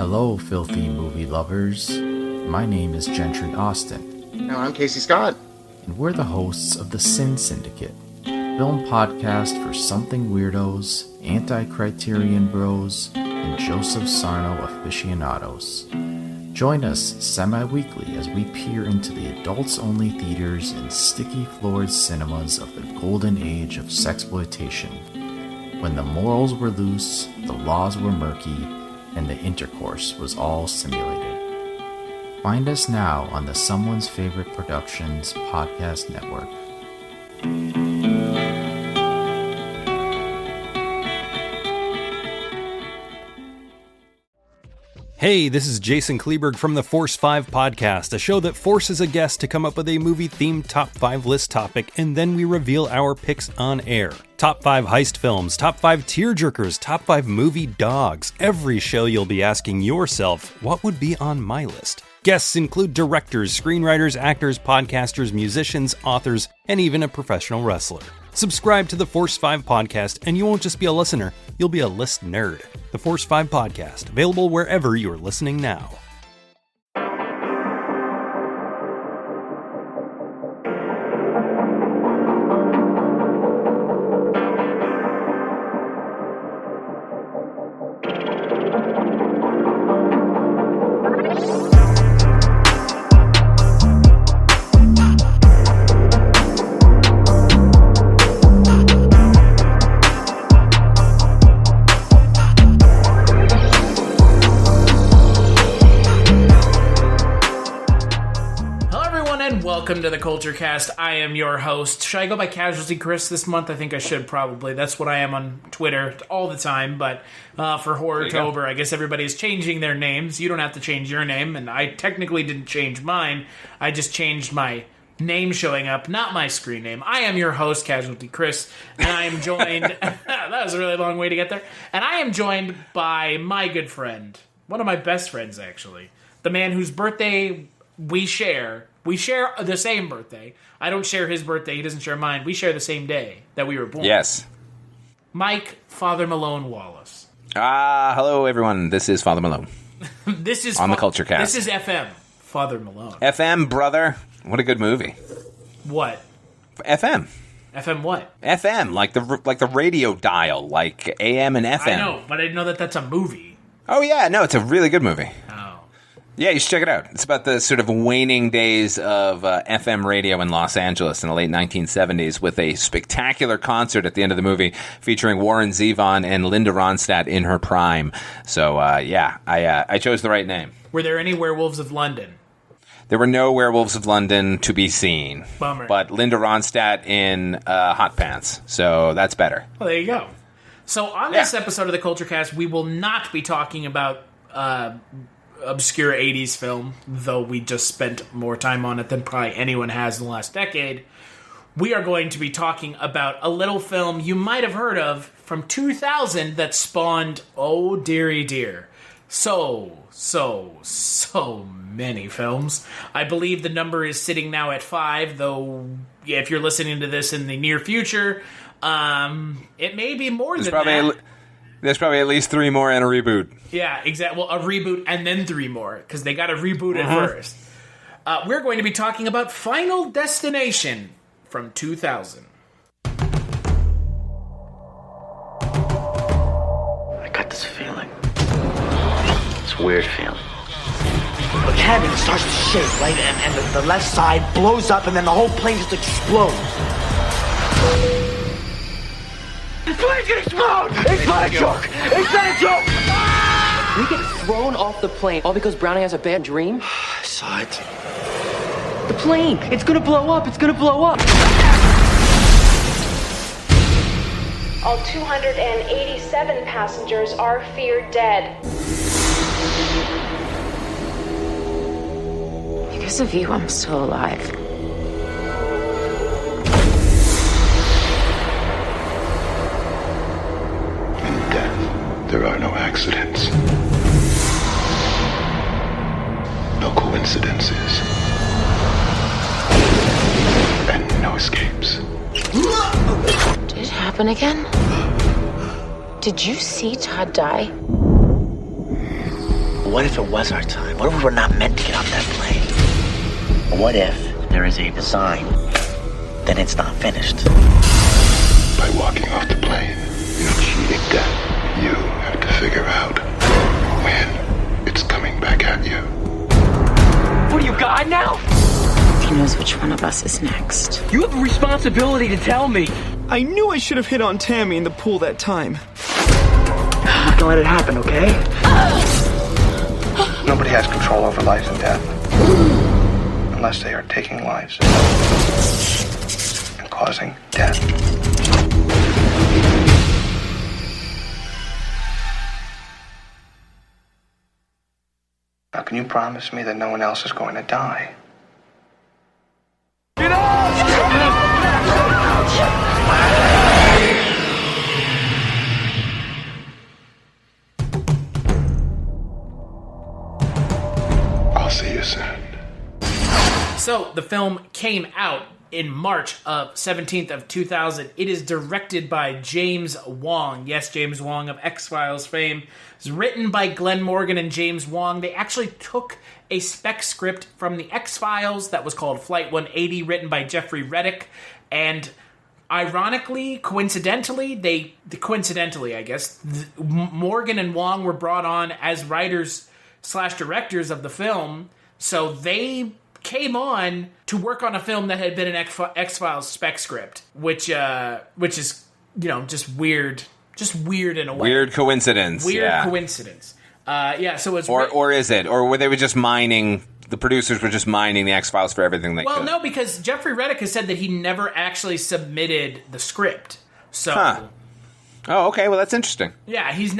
Hello, filthy movie lovers. My name is Gentry Austin. And I'm Casey Scott. And we're the hosts of the Sin Syndicate, film podcast for something weirdos, anti-criterion bros, and Joseph Sarno aficionados. Join us semi-weekly as we peer into the adults-only theaters and sticky-floored cinemas of the golden age of sexploitation, when the morals were loose, the laws were murky, and the intercourse was all simulated. Find us now on the Someone's Favorite Productions podcast network. Hey, this is Jason Kleberg from the Force 5 podcast, a show that forces a guest to come up with a movie-themed top 5 list topic, and then we reveal our picks on air. Top 5 heist films, top 5 tearjerkers, top 5 movie dogs. Every show you'll be asking yourself, what would be on my list? Guests include directors, screenwriters, actors, podcasters, musicians, authors, and even a professional wrestler. Subscribe to the Force 5 podcast, and you won't just be a listener, you'll be a list nerd. The Force 5 podcast, available wherever you're listening now. Welcome to the Culture Cast. I am your host. Should I go by Casualty Chris this month? I think I should probably. That's what I am on Twitter all the time. But for Horrortober, I guess everybody's changing their names. You don't have to change your name, and I technically didn't change mine. I just changed my name showing up, not my screen name. I am your host, Casualty Chris, and I am joined... that was a really long way to get there. And I am joined by my good friend, one of my best friends, actually. The man whose birthday we share... We share the same birthday. I don't share his birthday. He doesn't share mine. We share the same day that we were born. Yes. Mike Father Malone Wallace. Hello, everyone. This is Father Malone. This is on the Culture Cast. This is FM. Father Malone. FM, brother. What a good movie. What? FM. FM what? FM, like the radio dial, like AM and FM. I know, but I didn't know that that's a movie. Oh, yeah. No, it's a really good movie. Oh. Yeah, you should check it out. It's about the sort of waning days of FM radio in Los Angeles in the late 1970s with a spectacular concert at the end of the movie featuring Warren Zevon and Linda Ronstadt in her prime. So, I chose the right name. Were there any Werewolves of London? There were no Werewolves of London to be seen. Bummer. But Linda Ronstadt in hot pants, so that's better. Well, there you go. So on this episode of the Culture Cast, we will not be talking about... obscure 80s film, though we just spent more time on it than probably anyone has in the last decade. We are going to be talking about a little film you might have heard of from 2000 that spawned, oh dearie dear, so many films. I believe the number is sitting now at 5, though if you're listening to this in the near future, it may be more than that. There's probably at least 3 more and a reboot. Yeah, exactly. Well, a reboot and then 3 more, because they got to reboot it first. We're going to be talking about Final Destination from 2000. I got this feeling. This weird feeling. The cabin starts to shake, right? And the left side blows up, and then the whole plane just explodes. The plane's gonna explode! It's not a joke! It's not a joke! We get thrown off the plane all because Brownie has a bad dream? I saw it. The plane! It's gonna blow up! It's gonna blow up! All 287 passengers are feared dead. Because of you, I'm still alive. There are no accidents. No coincidences. And no escapes. Did it happen again? Did you see Todd die? what if it was our time? What if we were not meant to get off that plane? What if there is a design, then it's not finished? By walking off the plane, you're cheating death. You have to figure out when it's coming back at you. What are you, God now? He knows which one of us is next. You have a responsibility to tell me. I knew I should have hit on Tammy in the pool that time. I'm not gonna let it happen, okay? Nobody has control over life and death unless they are taking lives and causing death. Now, can you promise me that no one else is going to die? Get out! I'll see you soon. So the film came out in March of 17th of 2000. It is directed by James Wong. Yes, James Wong of X-Files fame. It's written by Glen Morgan and James Wong. They actually took a spec script from the X-Files that was called Flight 180, written by Jeffrey Reddick. And ironically, coincidentally, I guess, Morgan and Wong were brought on as writers/directors of the film. So they came on to work on a film that had been an X-Files spec script, which is, just weird. Just weird in a way. Weird coincidence. Coincidence. So it's... Or is it? Or were they just mining... The producers were just mining the X-Files for everything they could? Well, no, because Jeffrey Reddick has said that he never actually submitted the script. So... Huh. Oh, okay. Well, that's interesting. Yeah, he's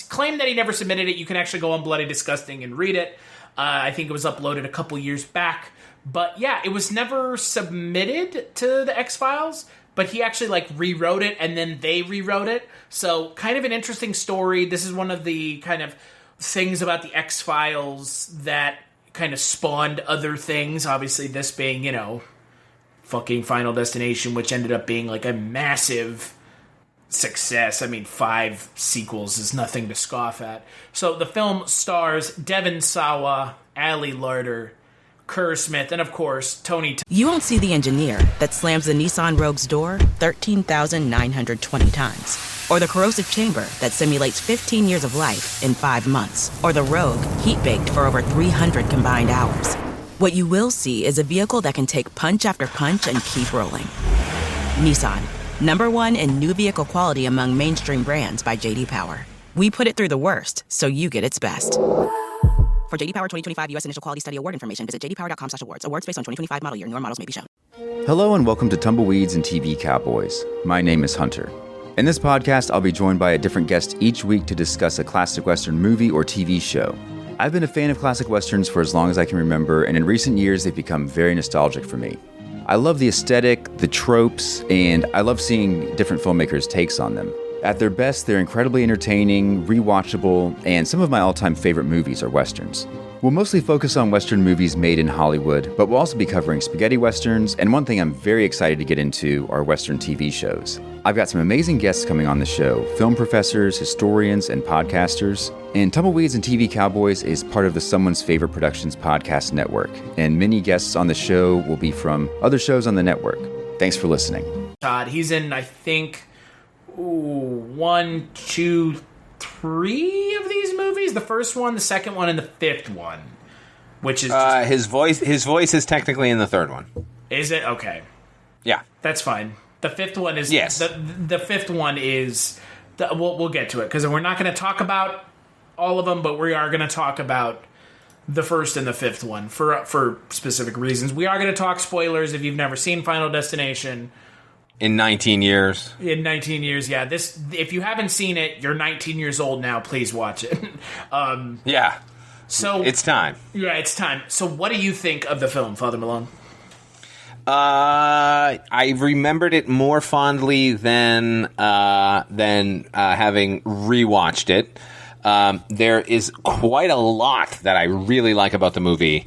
claimed that he never submitted it. You can actually go on Bloody Disgusting and read it. I think it was uploaded a couple years back. But yeah, it was never submitted to the X-Files, but he actually rewrote it and then they rewrote it. So kind of an interesting story. This is one of the kind of things about the X-Files that kind of spawned other things. Obviously this being, fucking Final Destination, which ended up being a massive success. I mean, 5 sequels is nothing to scoff at. So the film stars Devon Sawa, Ali Larter, Kerr Smith, and of course, Tony. You won't see the engineer that slams the Nissan Rogue's door 13,920 times. Or the corrosive chamber that simulates 15 years of life in 5 months. Or the Rogue heat-baked for over 300 combined hours. What you will see is a vehicle that can take punch after punch and keep rolling. Nissan. #1 in new vehicle quality among mainstream brands by J.D. Power. We put it through the worst, so you get its best. For J.D. Power 2025 U.S. Initial Quality Study Award information, visit jdpower.com/awards. Awards based on 2025 model year. Newer models may be shown. Hello and welcome to Tumbleweeds and TV Cowboys. My name is Hunter. In this podcast, I'll be joined by a different guest each week to discuss a classic Western movie or TV show. I've been a fan of classic Westerns for as long as I can remember, and in recent years, they've become very nostalgic for me. I love the aesthetic, the tropes, and I love seeing different filmmakers' takes on them. At their best, they're incredibly entertaining, rewatchable, and some of my all-time favorite movies are Westerns. We'll mostly focus on Western movies made in Hollywood, but we'll also be covering spaghetti Westerns, and one thing I'm very excited to get into are Western TV shows. I've got some amazing guests coming on the show, film professors, historians, and podcasters. And Tumbleweeds and TV Cowboys is part of the Someone's Favorite Productions podcast network, and many guests on the show will be from other shows on the network. Thanks for listening. Todd, he's in, I think, 1, 2, 3 of these movies. The first one, the second one, and the fifth one. Which is just... his voice is technically in the third one. Is it? Okay. Yeah. That's fine. The fifth one is... Yes. The fifth one is... We'll get to it, because we're not going to talk about all of them, but we are going to talk about the first and the fifth one for specific reasons. We are going to talk spoilers if you've never seen Final Destination. In 19 years. In 19 years, yeah. If you haven't seen it, you're 19 years old now. Please watch it. Yeah. So it's time. Yeah, it's time. So what do you think of the film, Father Malone? I remembered it more fondly than having rewatched it. There is quite a lot that I really like about the movie.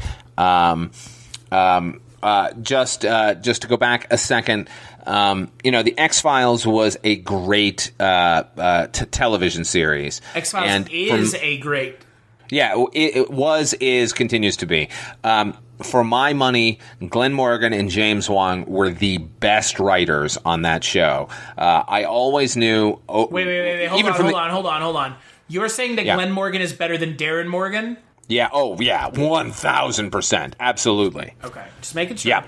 Just to go back a second, the X-Files was a great television series. X-Files is a great Yeah, it was, is, continues to be. For my money, Glen Morgan and James Wong were the best writers on that show. I always knew... Wait. Hold on. You're saying that Glen Morgan is better than Darren Morgan? Yeah, 1,000%. Absolutely. Okay, just making sure.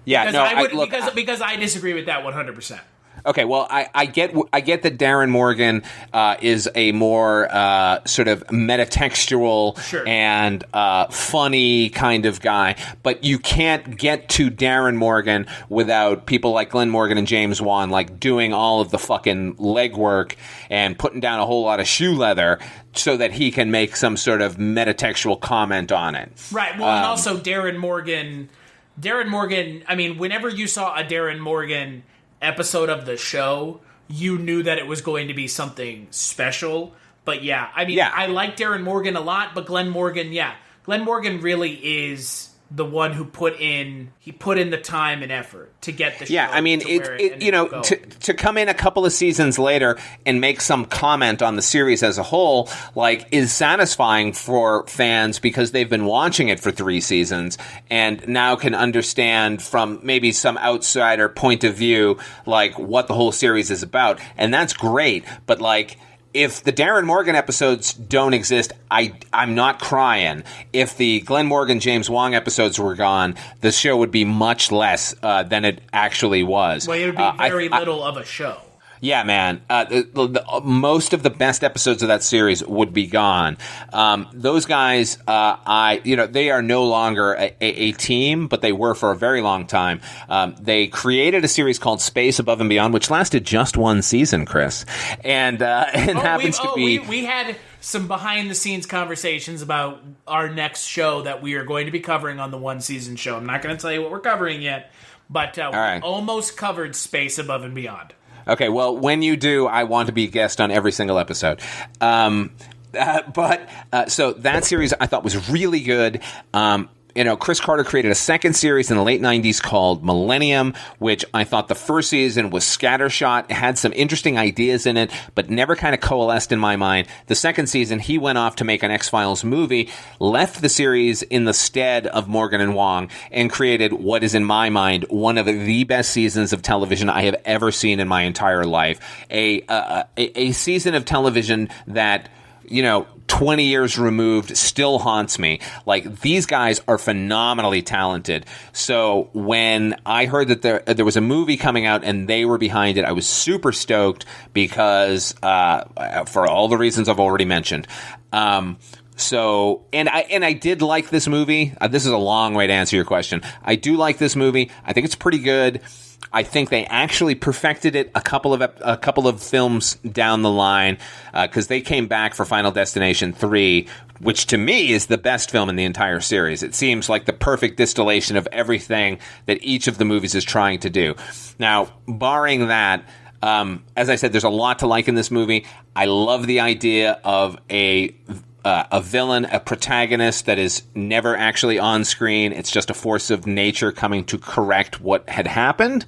Yeah. Because I disagree with that 100%. Okay, well, I get that Darren Morgan is a more sort of metatextual and funny kind of guy, but you can't get to Darren Morgan without people like Glen Morgan and James Wong like doing all of the fucking legwork and putting down a whole lot of shoe leather so that he can make some sort of metatextual comment on it. Right. Well, and also Darren Morgan. I mean, whenever you saw a Darren Morgan episode of the show, you knew that it was going to be something special. But I like Darren Morgan a lot, but Glen Morgan really is the one who put in the time and effort to get the show. Yeah, I mean, to come in a couple of seasons later and make some comment on the series as a whole, like, is satisfying for fans because they've been watching it for 3 seasons and now can understand from maybe some outsider point of view, like, what the whole series is about. And that's great, but, like, if the Darren Morgan episodes don't exist, I'm not crying. If the Glen Morgan, James Wong episodes were gone, the show would be much less than it actually was. Well, it would be very little of a show. Yeah, man. Most of the best episodes of that series would be gone. Those guys, they are no longer a team, but they were for a very long time. They created a series called Space Above and Beyond, which lasted just 1 season, Chris. And we had some behind-the-scenes conversations about our next show that we are going to be covering on the 1-season show. I'm not going to tell you what we're covering yet, but we almost covered Space Above and Beyond. Okay, well, when you do, I want to be a guest on every single episode. So that series I thought was really good. Chris Carter created a second series in the late 90s called Millennium, which I thought the first season was scattershot. It had some interesting ideas in it, but never kind of coalesced in my mind. The second season, he went off to make an X-Files movie, left the series in the stead of Morgan and Wong, and created what is, in my mind, one of the best seasons of television I have ever seen in my entire life. A season of television that, 20 years removed, still haunts me. Like, these guys are phenomenally talented. So when I heard that there was a movie coming out and they were behind it, I was super stoked because for all the reasons I've already mentioned. I did like this movie. This is a long way to answer your question. I do like this movie. I think it's pretty good. I think they actually perfected it a couple of films down the line because they came back for Final Destination 3, which to me is the best film in the entire series. It seems like the perfect distillation of everything that each of the movies is trying to do. Now, barring that, as I said, there's a lot to like in this movie. I love the idea of a villain, a protagonist that is never actually on screen. It's just a force of nature coming to correct what had happened.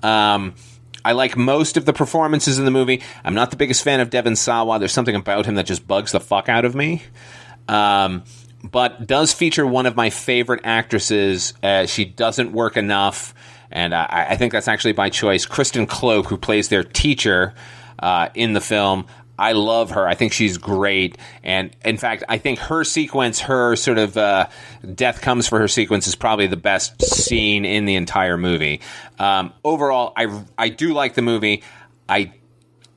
I like most of the performances in the movie. I'm not the biggest fan of Devon Sawa. There's something about him that just bugs the fuck out of me. But does feature one of my favorite actresses. She doesn't work enough, and I think that's actually by choice. Kristen Cloak, who plays their teacher in the film. I love her. I think she's great. And in fact, I think her sequence, her sort of death comes for her sequence is probably the best scene in the entire movie. Overall, I do like the movie. I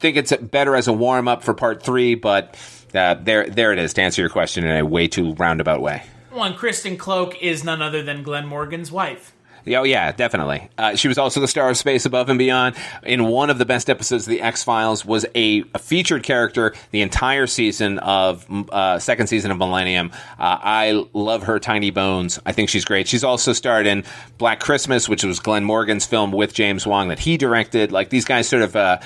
think it's better as a warm-up for part 3, but there it is, to answer your question in a way too roundabout way. Well, and Kristen Cloak is none other than Glen Morgan's wife. Oh, yeah, definitely. She was also the star of Space Above and Beyond. In one of the best episodes of The X-Files, was a featured character the entire season of second season of Millennium. I love her tiny bones. I think she's great. She's also starred in Black Christmas, which was Glen Morgan's film with James Wong that he directed. Like, these guys sort of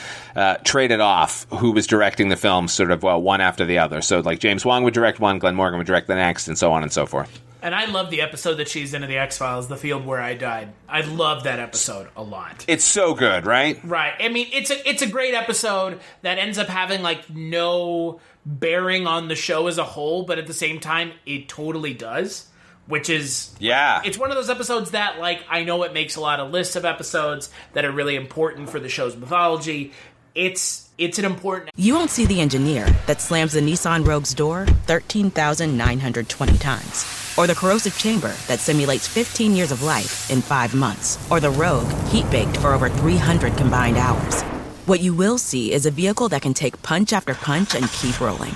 traded off who was directing the film sort of one after the other. So, like, James Wong would direct one, Glen Morgan would direct the next, and so on and so forth. And I love the episode that she's in of the X-Files, The Field Where I Died. I love that episode a lot. It's so good, right? Right. I mean, it's a great episode that ends up having, like, no bearing on the show as a whole, but at the same time, it totally does. Which is... Yeah. It's one of those episodes that, like, I know it makes a lot of lists of episodes that are really important for the show's mythology. It's an important... You won't see the engineer that slams the Nissan Rogue's door 13,920 times. Or the corrosive chamber that simulates 15 years of life in 5 months. Or the Rogue heat-baked for over 300 combined hours. What you will see is a vehicle that can take punch after punch and keep rolling.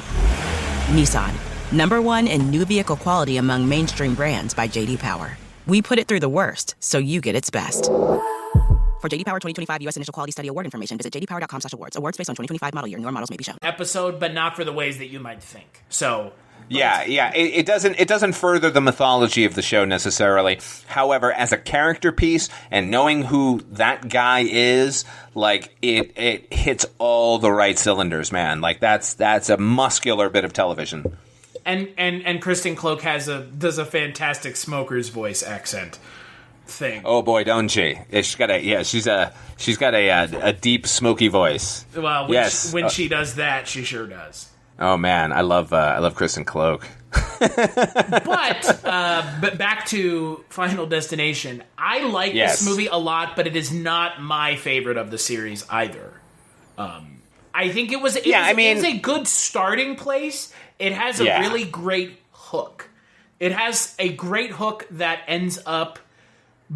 Nissan. #1 in new vehicle quality among mainstream brands by J.D. Power. We put it through the worst, so you get its best. For J.D. Power 2025 U.S. Initial Quality Study Award information, visit jdpower.com/awards. Awards based on 2025 model year. Newer models may be shown. Episode, but not for the ways that you might think. So... Yeah. It doesn't further the mythology of the show necessarily. However, as a character piece and knowing who that guy is, like it hits all the right cylinders, man. Like that's a muscular bit of television. And Kristen Cloak does a fantastic smoker's voice accent thing. Oh boy, don't she? She's got a deep smoky voice. Well, when she does that, she sure does. Oh man, I love Kristen Cloak. but back to Final Destination. I like this movie a lot, but it is not my favorite of the series either. I think it was a good starting place. It has a really great hook. It has a great hook that ends up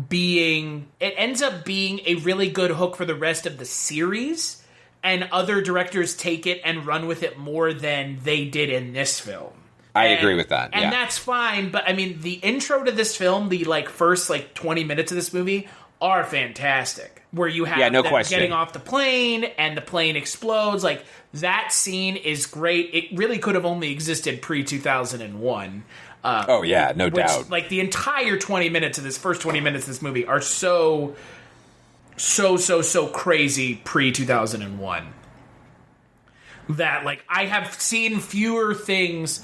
being a really good hook for the rest of the series, and other directors take it and run with it more than they did in this film. I agree with that. And that's fine, but I mean, the intro to this film, the first 20 minutes of this movie are fantastic. Where you have them getting off the plane and the plane explodes. Like, that scene is great. It really could have only existed pre-2001. No doubt. Like, the entire 20 minutes of this, first 20 minutes of this movie are so crazy pre-2001. That, I have seen fewer things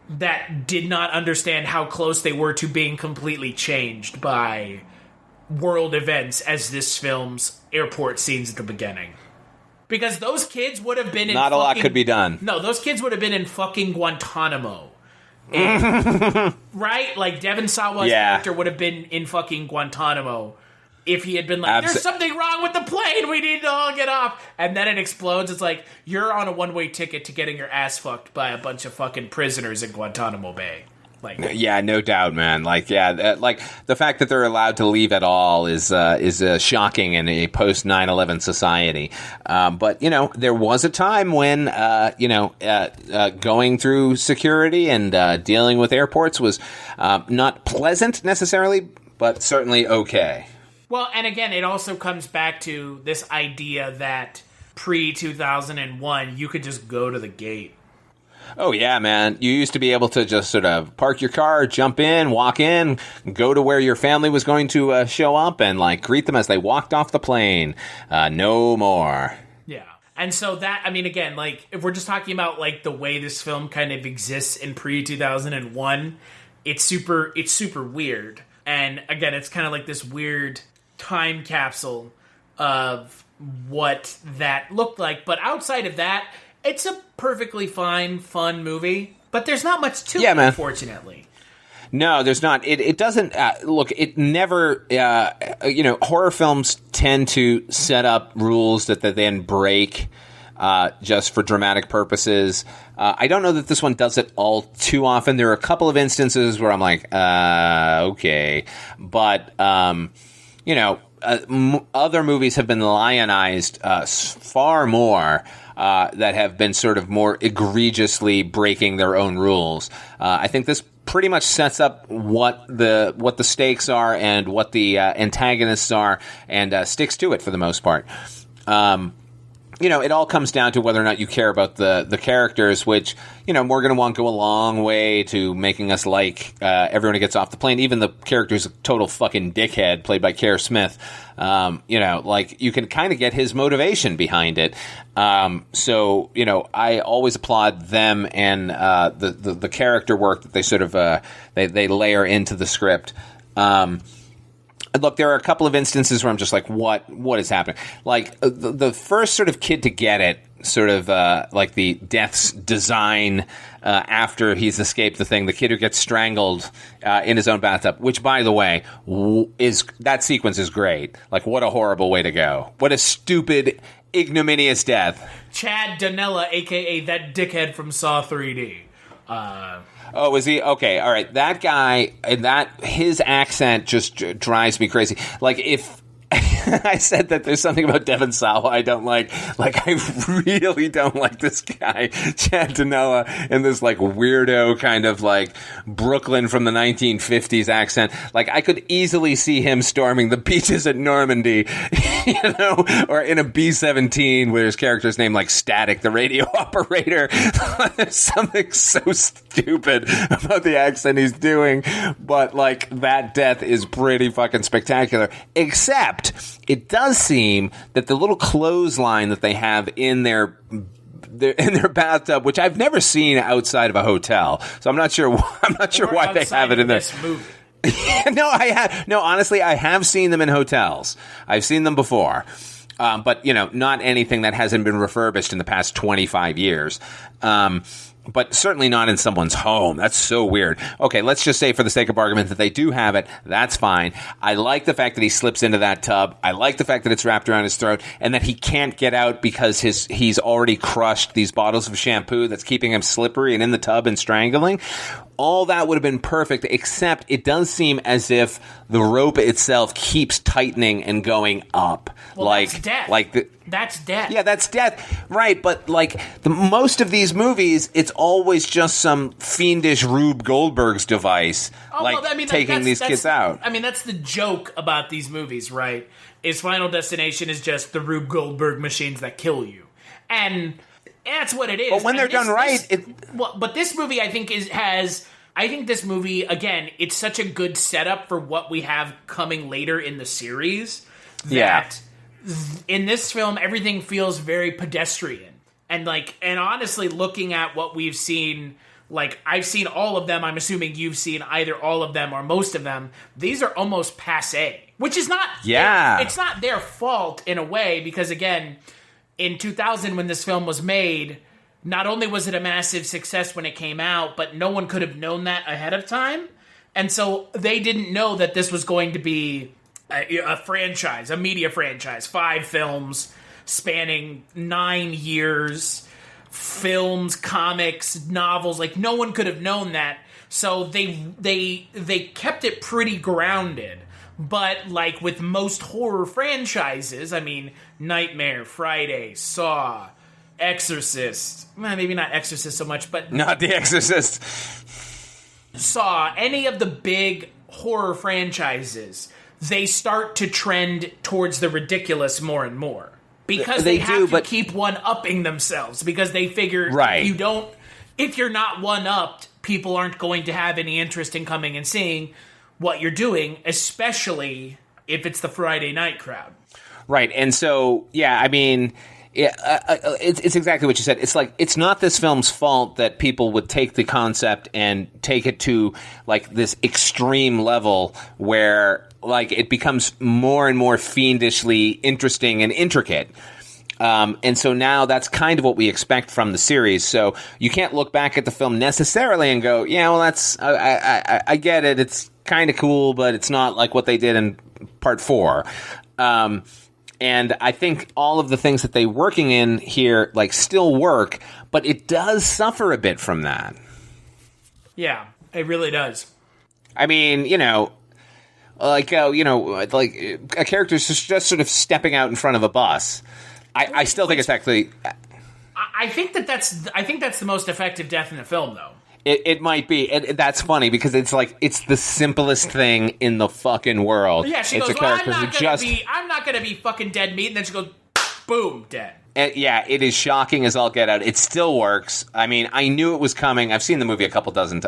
that did not understand how close they were to being completely changed by world events as this film's airport scenes at the beginning. Because those kids would have been in Not a lot could be done. No, those kids would have been in fucking Guantanamo. Right? Like, Devon Sawa's character would have been in fucking Guantanamo if he had been like, there's something wrong with the plane, we need to all get off. And then it explodes. It's like, you're on a one-way ticket to getting your ass fucked by a bunch of fucking prisoners in Guantanamo Bay. Yeah, no doubt, man. The fact that they're allowed to leave at all is shocking in a post 9/11 society. But there was a time when going through security and dealing with airports was not pleasant necessarily, but certainly okay. Well, and again, it also comes back to this idea that pre-2001, you could just go to the gate. Oh, yeah, man. You used to be able to just sort of park your car, jump in, walk in, go to where your family was going to show up and, greet them as they walked off the plane. No more. Yeah. And so that, I mean, again, if we're just talking about, the way this film kind of exists in pre-2001, it's super weird. And, again, it's kind of like this weird time capsule of what that looked like. But outside of that, it's a perfectly fine, fun movie, but there's not much to it, unfortunately. No, there's not. It doesn't, look, it never, horror films tend to set up rules that they then break just for dramatic purposes. I don't know that this one does it all too often. There are a couple of instances where I'm like, okay. But, other movies have been lionized far more that have been sort of more egregiously breaking their own rules. I think this pretty much sets up what the stakes are and what the antagonists are, and sticks to it for the most part. it all comes down to whether or not you care about the characters, which, Morgan and Wong go a long way to making us like everyone who gets off the plane, even the character's a total fucking dickhead, played by Kerr Smith. You can kind of get his motivation behind it. So, I always applaud them and the character work that they sort of they layer into the script. Look, there are a couple of instances where I'm just like, what is happening? Like, the first sort of kid to get it, sort of like the death's design after he's escaped the thing, the kid who gets strangled in his own bathtub, which, by the way, that sequence is great. Like, what a horrible way to go. What a stupid, ignominious death. Chad Donella, a.k.a. that dickhead from Saw 3D. Oh, is he? Okay, all right. That guy, and his accent just drives me crazy. Like, if I said that there's something about Devon Sawa I don't like I really don't like this guy, Chad Donella, and this, like, weirdo kind of, like, Brooklyn from the 1950s accent. Like, I could easily see him storming the beaches at Normandy, or in a B-17 where his character's named, like, Static, the radio operator. There's something so stupid about the accent he's doing, but, like, that death is pretty fucking spectacular, except it does seem that the little clothesline that they have in their bathtub, which I've never seen outside of a hotel, so I'm not sure why they have it in there. Honestly, I have seen them in hotels. I've seen them before. But, not anything that hasn't been refurbished in the past 25 years. But certainly not in someone's home. That's so weird. Okay, let's just say for the sake of argument that they do have it. That's fine. I like the fact that he slips into that tub. I like the fact that it's wrapped around his throat and that he can't get out because he's already crushed these bottles of shampoo that's keeping him slippery and in the tub and strangling. All that would have been perfect, except it does seem as if the rope itself keeps tightening and going up. Well, that's death. That's death. Yeah, that's death. Right, but like most of these movies, it's always just some fiendish Rube Goldberg's device, taking these kids out. I mean, that's the joke about these movies, right? Is Final Destination is just the Rube Goldberg machines that kill you. And that's what it is. But when they're done right... But this movie, I think, I think this movie, again, it's such a good setup for what we have coming later in the series that in this film, everything feels very pedestrian. And honestly, looking at what we've seen, like, I've seen all of them. I'm assuming you've seen either all of them or most of them. These are almost passé, which is not... It's not their fault in a way, because, again, in 2000, when this film was made... Not only was it a massive success when it came out, but no one could have known that ahead of time. And so they didn't know that this was going to be a franchise, a media franchise. 5 films spanning 9 years, films, comics, novels. Like, no one could have known that. So they kept it pretty grounded. But like with most horror franchises, I mean, Nightmare, Friday, Saw... Exorcist. Well, maybe not Exorcist so much, but... Not The Exorcist. Saw, any of the big horror franchises, they start to trend towards the ridiculous more and more. Because they have to keep one-upping themselves. Because they figure if you're not one-upped, people aren't going to have any interest in coming and seeing what you're doing, especially if it's the Friday night crowd. Right, and so, yeah, I mean... it's exactly what you said. It's like, it's not this film's fault that people would take the concept and take it to like this extreme level where like it becomes more and more fiendishly interesting and intricate. And so now that's kind of what we expect from the series. So you can't look back at the film necessarily and go, yeah, well, that's I get it. It's kind of cool, but it's not like what they did in part 4. And I think all of the things that they're working in here, like, still work, but it does suffer a bit from that. Yeah, it really does. I mean, like a character's just sort of stepping out in front of a bus. I still think it's actually... I think that's the most effective death in the film, though. It might be. That's funny because it's like it's the simplest thing in the fucking world. Yeah, she goes, "Well, I'm not gonna be fucking dead meat," and then she goes, "Boom, dead." It is shocking as all get out. It still works. I mean, I knew it was coming. I've seen the movie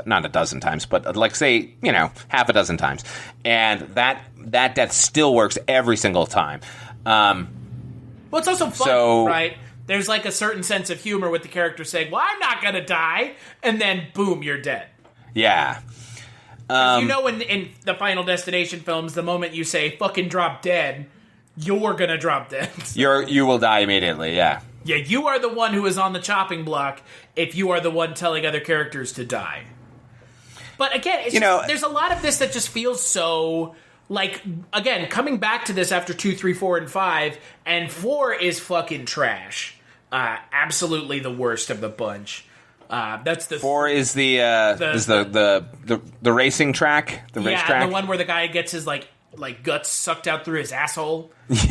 not a dozen times, but like say, half a dozen times. And that death still works every single time. Well, it's also fun, right? There's like a certain sense of humor with the character saying, well, I'm not going to die. And then, boom, you're dead. Yeah. In the Final Destination films, the moment you say, fucking drop dead, you're going to drop dead. You will die immediately, yeah. Yeah, you are the one who is on the chopping block if you are the one telling other characters to die. But again, there's a lot of this that just feels so... Like, again, coming back to this after 2, 3, 4, and 5, and 4 is fucking trash. Absolutely the worst of the bunch. That's the 4 is the racing track, the racetrack. Yeah, the one where the guy gets his like guts sucked out through his asshole. It's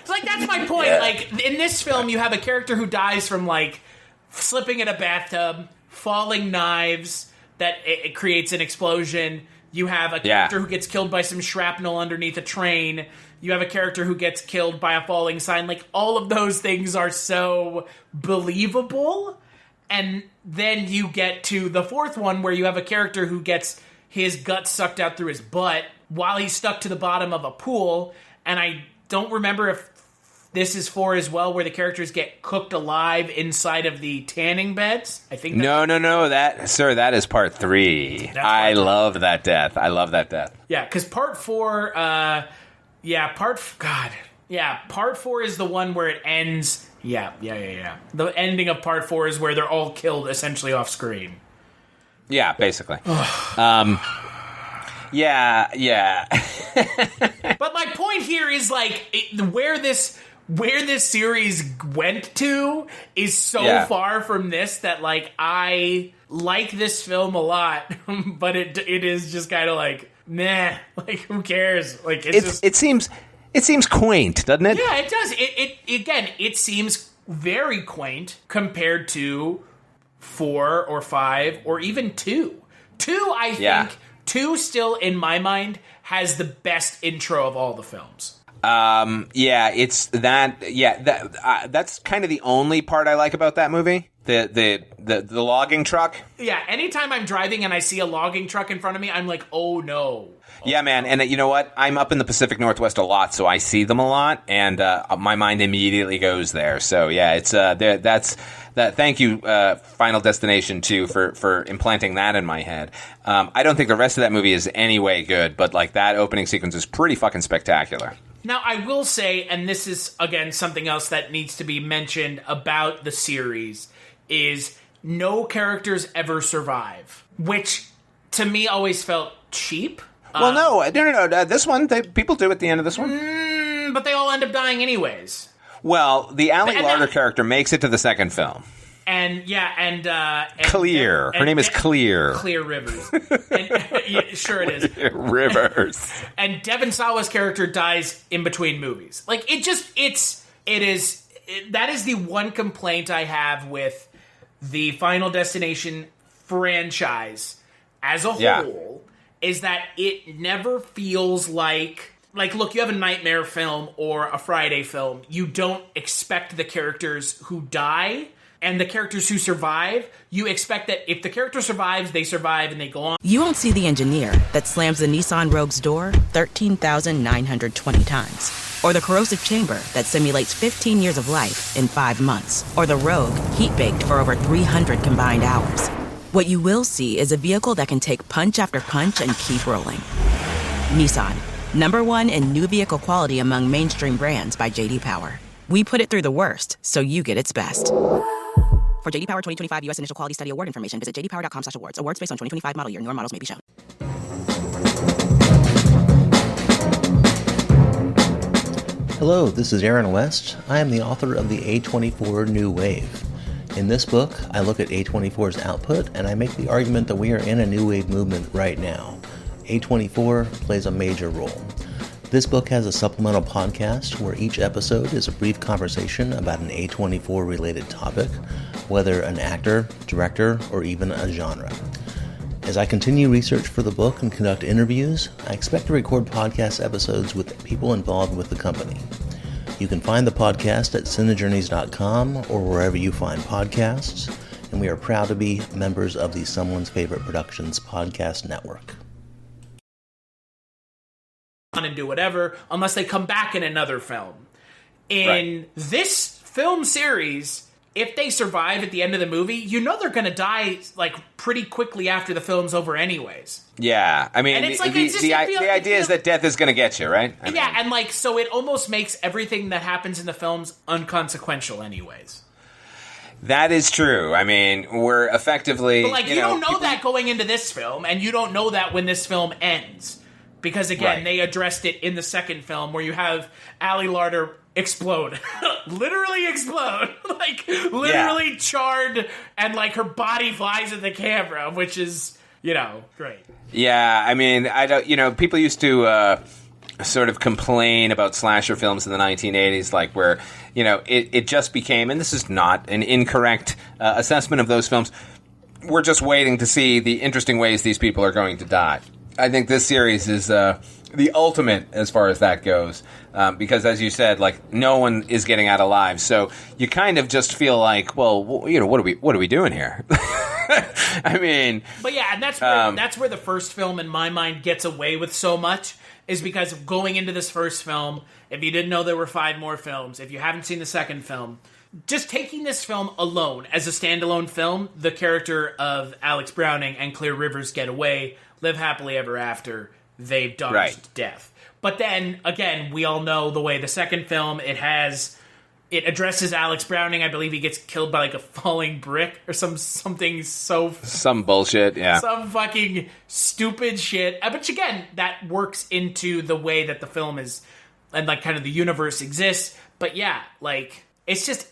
like, that's my point. Yeah. Like, in this film, you have a character who dies from like slipping in a bathtub, falling knives that it creates an explosion. You have a character who gets killed by some shrapnel underneath a train. You have a character who gets killed by a falling sign. Like, all of those things are so believable. And then you get to the fourth one where you have a character who gets his guts sucked out through his butt while he's stuck to the bottom of a pool. And I don't remember if this is 4 as well, where the characters get cooked alive inside of the tanning beds. I think. No. That is part 3. I love that death. I love that death. Yeah, because part 4. Part 4 is the one where it ends. Yeah. The ending of part 4 is where they're all killed essentially off screen. Yeah, basically. Yeah. But my point here is where this series went to is so far from this that I like this film a lot, but it is just kind of meh. Who cares? It seems quaint, doesn't it? Yeah, it does. It seems very quaint compared to 4 or 5 or even 2. 2, I think. 2 still in my mind has the best intro of all the films. It's that. Yeah, that's kind of the only part I like about that movie. The logging truck. Yeah, anytime I'm driving and I see a logging truck in front of me, I'm like, oh no. Yeah, man, and you know what? I'm up in the Pacific Northwest a lot, so I see them a lot, and my mind immediately goes there. So yeah, it's that's that. Thank you, Final Destination 2, for implanting that in my head. I don't think the rest of that movie is any way good, but that opening sequence is pretty fucking spectacular. Now, I will say, and this is, again, something else that needs to be mentioned about the series, is no characters ever survive, which, to me, always felt cheap. Well, no. This one, people do at the end of this one. But they all end up dying anyways. Well, the Ally Larder character makes it to the second film. And Clear. Her name is Clear. Clear Rivers. Sure it is. Rivers. And Devon Sawa's character dies in between movies. That is the one complaint I have with the Final Destination franchise as a whole, is that it never feels like, look, you have a Nightmare film or a Friday film. You don't expect the characters who die and the characters who survive. You expect that if the character survives, they survive and they go on. You won't see the engineer that slams the Nissan Rogue's door 13,920 times. Or the corrosive chamber that simulates 15 years of life in 5 months. Or the Rogue heat-baked for over 300 combined hours. What you will see is a vehicle that can take punch after punch and keep rolling. Nissan, #1 in new vehicle quality among mainstream brands by J.D. Power. We put it through the worst, so you get its best. For J.D. Power 2025 U.S. Initial Quality Study Award information, visit jdpower.com/awards. Awards based on 2025 model year. Newer models may be shown. Hello, this is Aaron West. I am the author of the A24 New Wave. In this book, I look at A24's output, and I make the argument that we are in a new wave movement right now. A24 plays a major role. This book has a supplemental podcast where each episode is a brief conversation about an A24-related topic, whether an actor, director, or even a genre. As I continue research for the book and conduct interviews, I expect to record podcast episodes with people involved with the company. You can find the podcast at cinejourneys.com or wherever you find podcasts, and we are proud to be members of the Someone's Favorite Productions podcast network. And do whatever, unless they come back in another film. In this film series, if they survive at the end of the movie, you know they're going to die like pretty quickly after the film's over anyways. Yeah, I mean, the idea is that death is going to get you, right? And like, so it almost makes everything that happens in the films unconsequential anyways. That is true. I mean, we're effectively... But like, you don't know that going into this film, and you don't know that when this film ends. Because, again, they addressed it in the second film where you have Ali Larter explode. Literally explode. Like, literally charred, and, like, her body flies at the camera, which is, great. Yeah, I mean, I don't... people used to sort of complain about slasher films in the 1980s, like, where, it just became... And this is not an incorrect assessment of those films. We're just waiting to see the interesting ways these people are going to die. I think this series is the ultimate as far as that goes, because as you said, like, no one is getting out alive. So you kind of just feel like, well, what are we doing here? I mean, but yeah, and that's where the first film in my mind gets away with so much, is because going into this first film, if you didn't know there were 5 more films, if you haven't seen the second film, just taking this film alone as a standalone film, the character of Alex Browning and Clear Rivers get away. Live happily ever after, they've dodged death. But then, again, we all know the way the second film, it addresses Alex Browning. I believe he gets killed by, like, a falling brick or something so... Some bullshit, yeah. Some fucking stupid shit. But again, that works into the way that the film is, and, like, kind of the universe exists. But yeah, like, it's just,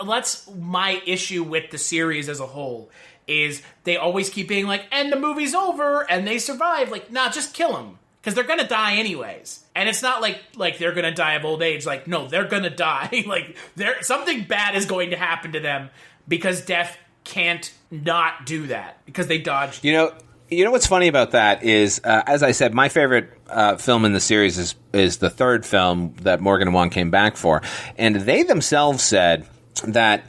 that's my issue with the series as a whole, is they always keep being like, and the movie's over, and they survive. Like, nah, just kill them. Because they're gonna die anyways. And it's not like they're gonna die of old age. Like, no, they're gonna die. Like, something bad is going to happen to them, because death can't not do that. Because they dodged. You know what's funny about that is, as I said, my favorite film in the series is the third film that Morgan and Wong came back for. And they themselves said that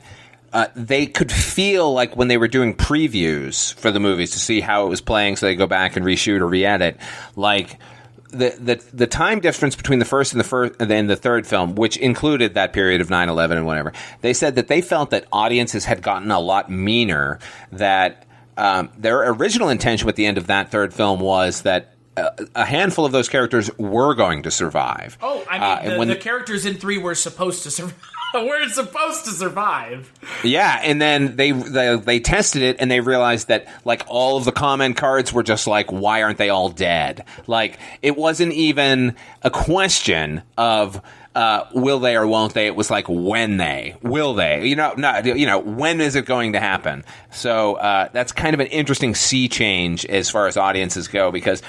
they could feel like when they were doing previews for the movies to see how it was playing, so they go back and reshoot or re-edit, like the time difference between the first and the third film, which included that period of 9/11 and whatever, they said that they felt that audiences had gotten a lot meaner, that their original intention with the end of that third film was that a handful of those characters were going to survive. Oh, I mean, the characters in 3 were supposed to survive. We're supposed to survive. Yeah, and then they tested it, and they realized that, like, all of the comment cards were just like, why aren't they all dead? Like, it wasn't even a question of will they or won't they. It was like, when will they? When is it going to happen? So that's kind of an interesting sea change as far as audiences go, because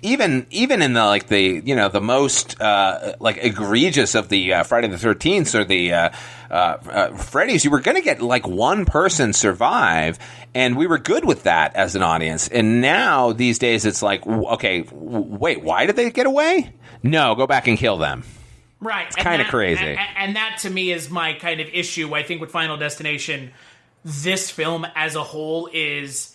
even in the most egregious of the Friday the 13th or the Freddy's, you were going to get like one person survive, and we were good with that as an audience. And now these days it's like, okay, wait, why did they get away? No, go back and kill them. Right. It's kind of crazy. And that to me is my kind of issue. I think with Final Destination, this film as a whole is,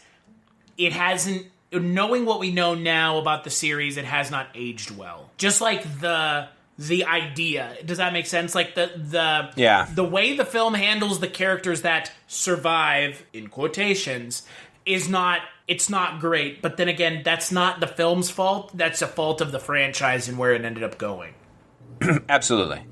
it hasn't, knowing what we know now about the series, it has not aged well. Just like the idea. Does that make sense? Like the way the film handles the characters that survive, in quotations, it's not great. But then again, that's not the film's fault. That's a fault of the franchise and where it ended up going. Absolutely.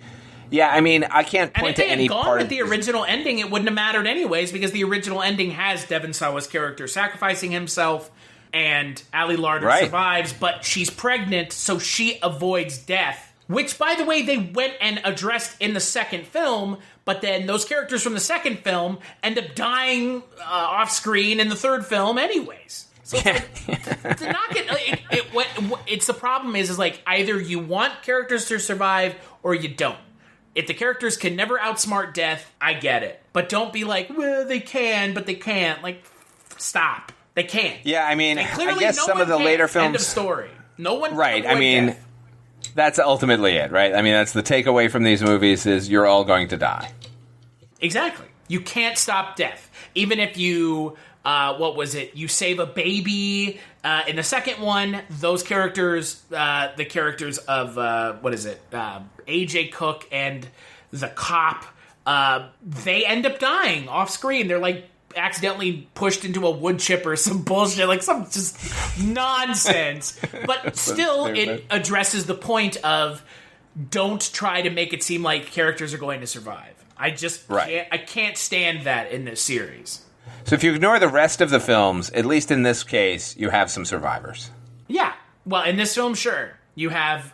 Yeah, I mean, I can't point to any part. And if they had gone with the original ending, it wouldn't have mattered anyways, because the original ending has Devon Sawa's character sacrificing himself, and Ali Larter survives, but she's pregnant, so she avoids death. Which, by the way, they went and addressed in the second film, but then those characters from the second film end up dying off screen in the third film anyways. So it's the problem is like, either you want characters to survive or you don't. If the characters can never outsmart death, I get it. But don't be like, well, they can, but they can't. Like, stop. They can't. Yeah, I mean, clearly, I guess some of the later films... End of story. No one... Right, I mean... Death. That's ultimately it, right? I mean, that's the takeaway from these movies is you're all going to die. Exactly. You can't stop death. Even if you, you save a baby. In the second one, those characters, the characters of, AJ Cook and the cop, they end up dying off screen. They're like accidentally pushed into a wood chip or some bullshit, like some just nonsense. But still, it addresses the point of don't try to make it seem like characters are going to survive. I can't stand that in this series. So if you ignore the rest of the films, at least in this case, you have some survivors. Yeah. Well, in this film, sure. You have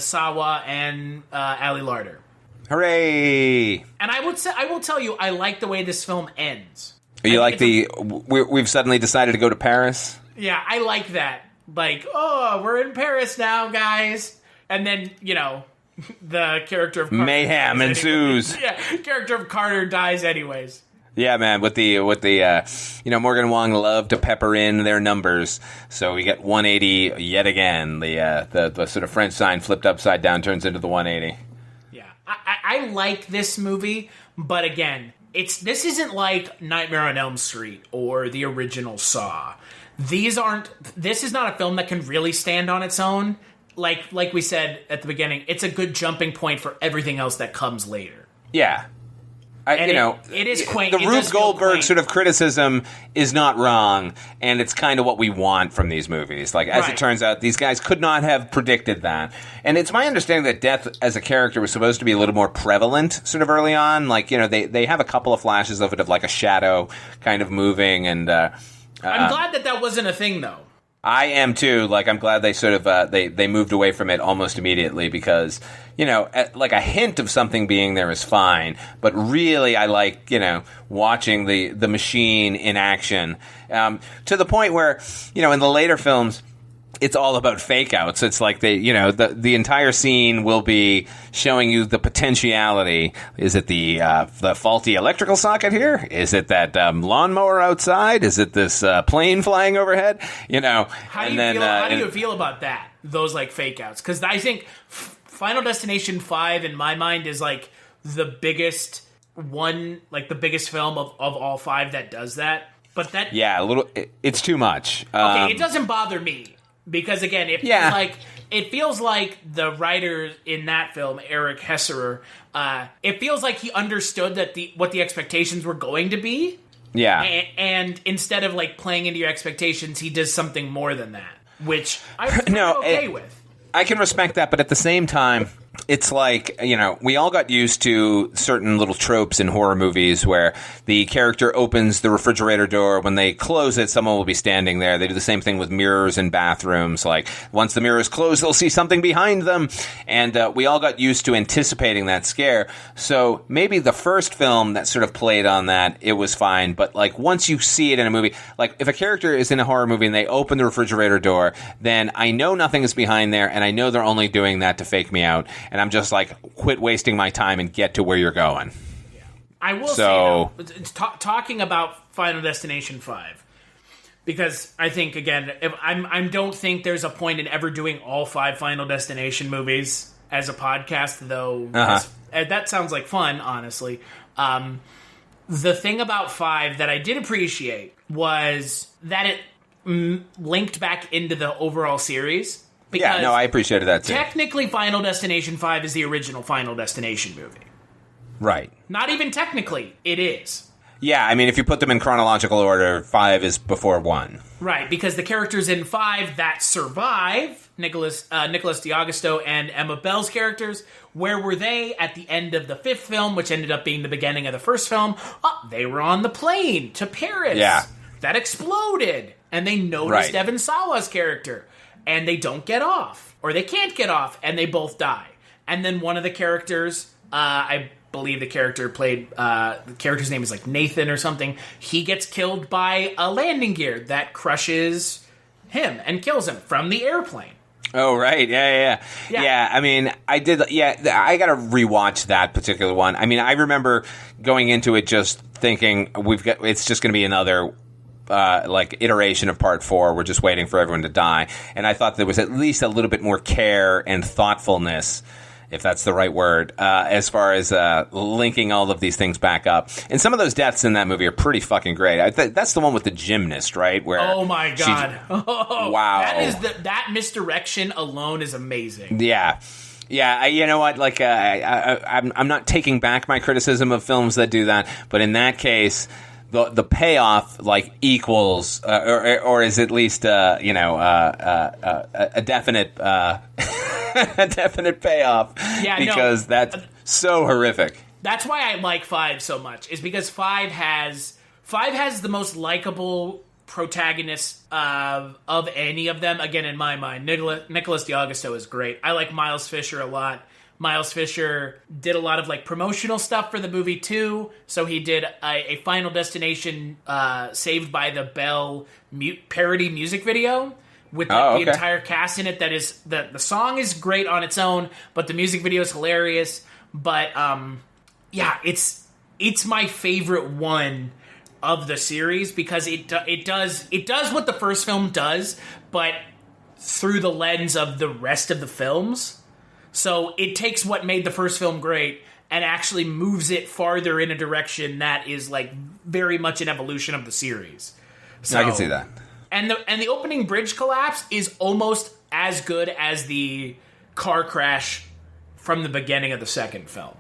Sawa and Ali Larder. Hooray! And I will tell you, I like the way this film ends. You like we've suddenly decided to go to Paris? Yeah, I like that. Like, oh, we're in Paris now, guys. And then, the character of Carter mayhem ensues. Yeah, character of Carter dies anyways. Yeah, man. With the Morgan Wong loved to pepper in their numbers, so we get 180 yet again. The sort of French sign flipped upside down turns into the 180. Yeah, I like this movie, but again, this isn't like Nightmare on Elm Street or the original Saw. This is not a film that can really stand on its own. Like we said at the beginning, it's a good jumping point for everything else that comes later. Yeah. It is quaint. The Rube Goldberg sort of criticism is not wrong, and it's kind of what we want from these movies. Like, as it turns out, these guys could not have predicted that. And it's my understanding that death as a character was supposed to be a little more prevalent sort of early on. Like, they have a couple of flashes of it, of like a shadow kind of moving. And I'm glad that wasn't a thing, though. I am too. Like, I'm glad they sort of they moved away from it almost immediately because, like a hint of something being there is fine. But really, I like, watching the machine in action to the point where, in the later films, it's all about fake outs. It's like the entire scene will be showing you the potentiality. Is it the faulty electrical socket here? Is it that lawnmower outside? Is it this plane flying overhead? How do you feel about that? Those like fake outs? Because I think Final Destination 5 in my mind is like the biggest one, like the biggest film of all five that does that. But that it's too much. Okay, it doesn't bother me. Because again, it feels like the writer in that film, Eric Hesserer, it feels like he understood that what the expectations were going to be. Yeah. And instead of like playing into your expectations, he does something more than that, which I'm okay with. I can respect that, but at the same time, it's like, we all got used to certain little tropes in horror movies where the character opens the refrigerator door. When they close it, someone will be standing there. They do the same thing with mirrors in bathrooms. Like, once the mirror is closed, they'll see something behind them. And we all got used to anticipating that scare. So maybe the first film that sort of played on that, it was fine. But, like, once you see it in a movie, like, if a character is in a horror movie and they open the refrigerator door, then I know nothing is behind there, and I know they're only doing that to fake me out. And I'm just like, quit wasting my time and get to where you're going. Yeah. I will say, talking about Final Destination 5, because I think, again, I don't think there's a point in ever doing all 5 Final Destination movies as a podcast, though. That sounds like fun, honestly. The thing about 5 that I did appreciate was that it linked back into the overall series. Because I appreciated that too. Technically, Final Destination 5 is the original Final Destination movie. Right. Not even technically, it is. Yeah, I mean, if you put them in chronological order, 5 is before 1. Right, because the characters in 5 that survive, Nicholas D'Agosto and Emma Bell's characters, where were they at the end of the 5th film, which ended up being the beginning of the first film? They were on the plane to Paris. Yeah. That exploded, and they noticed Devon Sawa's character. And they don't get off, or they can't get off, and they both die. And then one of the characters, I believe the character's name is like Nathan or something, he gets killed by a landing gear that crushes him and kills him from the airplane. Oh, right. Yeah. I mean, I got to rewatch that particular one. I mean, I remember going into it just thinking, it's just going to be another like iteration of Part 4. We're just waiting for everyone to die. And I thought there was at least a little bit more care and thoughtfulness, if that's the right word, as far as linking all of these things back up. And some of those deaths in that movie are pretty fucking great. That's the one with the gymnast, right? Where oh my god! Wow, that misdirection alone is amazing. Yeah. Yeah, you know what? Like, I'm not taking back my criticism of films that do that, but in that case, the payoff like equals, or is at least a definite a definite payoff. Yeah, because that's so horrific. That's why I like 5 so much. Is because 5 has the most likable protagonist of any of them. Again, in my mind, Nicholas D'Augusto is great. I like Miles Fisher a lot. Miles Fisher did a lot of like promotional stuff for the movie too. So he did a Final Destination Saved by the Bell parody music video with the entire cast in it. That is the song is great on its own, but the music video is hilarious. But yeah, it's my favorite one of the series because it does what the first film does, but through the lens of the rest of the films. So it takes what made the first film great and actually moves it farther in a direction that is like very much an evolution of the series. So, I can see that. And the opening bridge collapse is almost as good as the car crash from the beginning of the second film.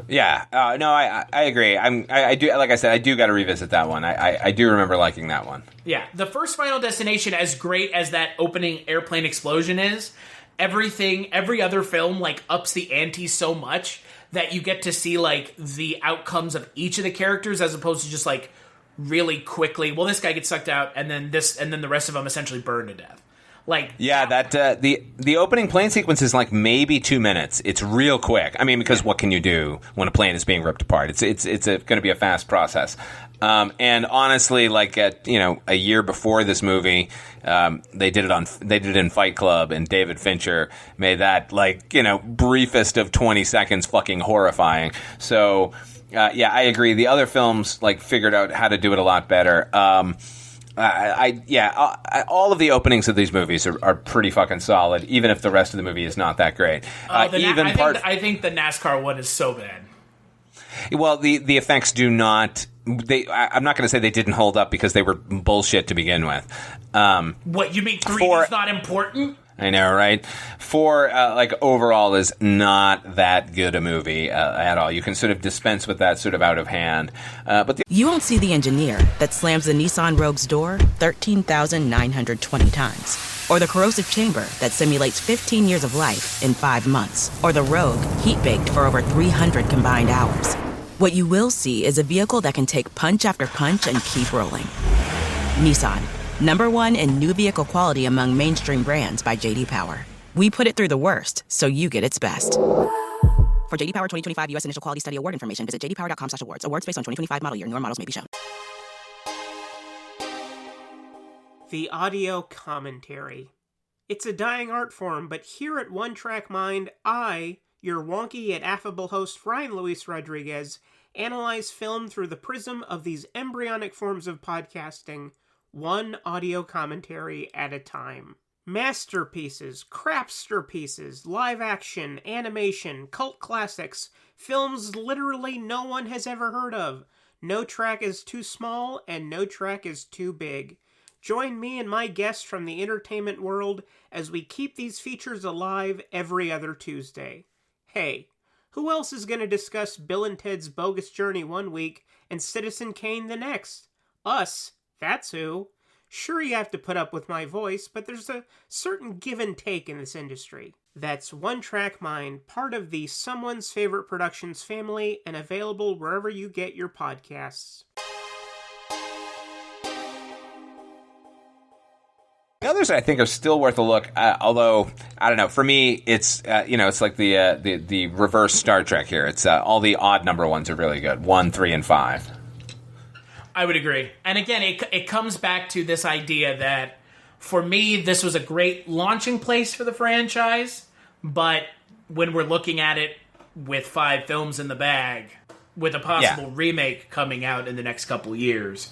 Yeah, no, I agree. I do, like I said, I do got to revisit that one. I do remember liking that one. Yeah, the first Final Destination, as great as that opening airplane explosion is, every other film like ups the ante so much that you get to see like the outcomes of each of the characters as opposed to just like really quickly. Well, this guy gets sucked out, and then the rest of them essentially burn to death. Like, yeah, that the opening plane sequence is like maybe 2 minutes. It's real quick. I mean, because what can you do when a plane is being ripped apart? It's going to be a fast process. And honestly, like a year before this movie, they did it in Fight Club, and David Fincher made that like briefest of 20 seconds fucking horrifying. So yeah, I agree. The other films like figured out how to do it a lot better. All of the openings of these movies are pretty fucking solid, even if the rest of the movie is not that great. I think the NASCAR one is so bad. Well, the effects do not. I'm not going to say they didn't hold up because they were bullshit to begin with. What, you mean 3D is not important? I know, right? 4, like, overall is not that good a movie at all. You can sort of dispense with that sort of out of hand. But you won't see the engineer that slams the Nissan Rogue's door 13,920 times. Or the corrosive chamber that simulates 15 years of life in 5 months. Or the Rogue heat-baked for over 300 combined hours. What you will see is a vehicle that can take punch after punch and keep rolling. Nissan. #1 in new vehicle quality among mainstream brands by J.D. Power. We put it through the worst, so you get its best. For J.D. Power 2025 U.S. Initial Quality Study Award information, visit jdpower.com/awards. Awards based on 2025 model year. Newer models may be shown. The audio commentary. It's a dying art form, but here at One Track Mind, I, your wonky yet affable host Ryan Luis Rodriguez, analyze film through the prism of these embryonic forms of podcasting, one audio commentary at a time. Masterpieces, crapster pieces, live action, animation, cult classics, films literally no one has ever heard of. No track is too small and no track is too big. Join me and my guests from the entertainment world as we keep these features alive every other Tuesday. Hey, who else is going to discuss Bill and Ted's Bogus Journey one week and Citizen Kane the next? Us. That's who. Sure, you have to put up with my voice, but there's a certain give and take in this industry. That's One Track Mind, part of the Someone's Favorite Productions family, and available wherever you get your podcasts. The others I think are still worth a look, although, I don't know, for me, it's, it's like the reverse Star Trek here. It's all the odd number ones are really good, 1, 3, and 5. I would agree. And again, it comes back to this idea that, for me, this was a great launching place for the franchise, but when we're looking at it with 5 films in the bag, with a possible remake coming out in the next couple years,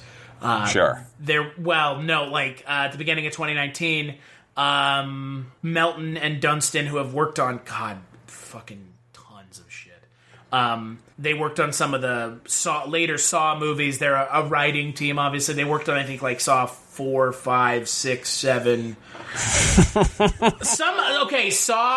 Sure. At the beginning of 2019, Melton and Dunstan, who have worked on fucking tons of shit. They worked on some of the later Saw movies. They're a writing team, obviously. They worked on, I think, like Saw 4, 5, 6, 7.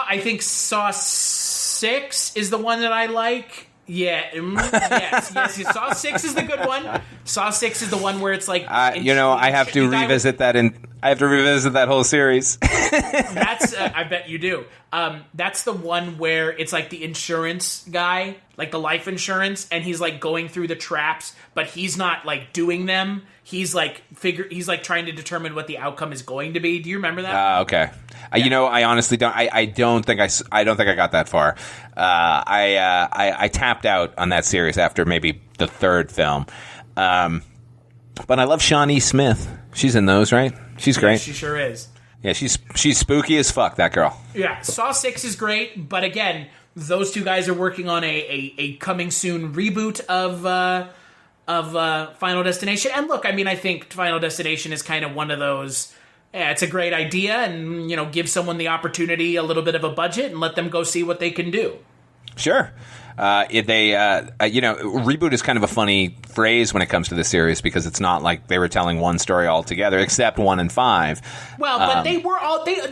I think Saw 6 is the one that I like. Yeah, yes. Saw 6 is the good one. Saw 6 is the one where it's like... I have to revisit that, and I have to revisit that whole series. That's... I bet you do. That's the one where it's like the insurance guy, like the life insurance, and he's like going through the traps, but he's not like doing them. He's like trying to determine what the outcome is going to be. Do you remember that? Okay. Yeah. I honestly don't. I don't think I got that far. I tapped out on that series after maybe the third film. But I love Shawnee Smith. She's in those, right? She's great. Yeah, she sure is. Yeah, she's spooky as fuck, that girl. Yeah, Saw 6 is great, but again, those two guys are working on a coming soon reboot of Final Destination. And look, I mean, I think Final Destination is kind of one of those... Yeah, it's a great idea, and, give someone the opportunity, a little bit of a budget, and let them go see what they can do. Sure. Reboot is kind of a funny phrase when it comes to the series because it's not like they were telling one story altogether, except 1 and 5. Well, but they